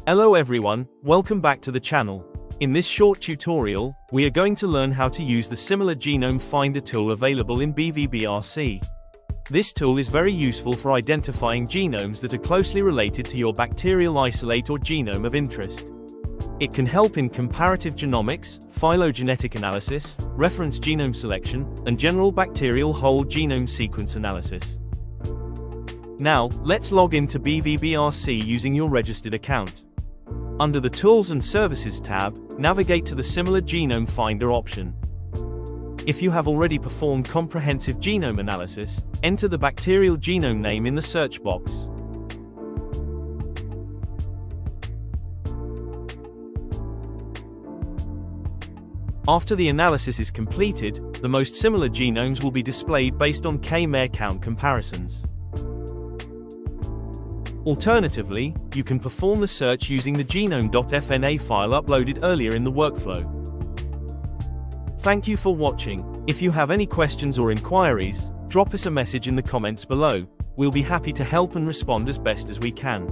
Hello everyone, welcome back to the channel. In this short tutorial, we are going to learn how to use the Similar Genome Finder tool available in BV-BRC. This tool is very useful for identifying genomes that are closely related to your bacterial isolate or genome of interest. It can help in comparative genomics, phylogenetic analysis, reference genome selection, and general bacterial whole genome sequence analysis. Now, let's log into BV-BRC using your registered account. Under the Tools and Services tab, navigate to the Similar Genome Finder option. If you have already performed comprehensive genome analysis, enter the bacterial genome name in the search box. After the analysis is completed, the most similar genomes will be displayed based on k-mer count comparisons. Alternatively, you can perform the search using the genome.fna file uploaded earlier in the workflow. Thank you for watching. If you have any questions or inquiries, drop us a message in the comments below. We'll be happy to help and respond as best as we can.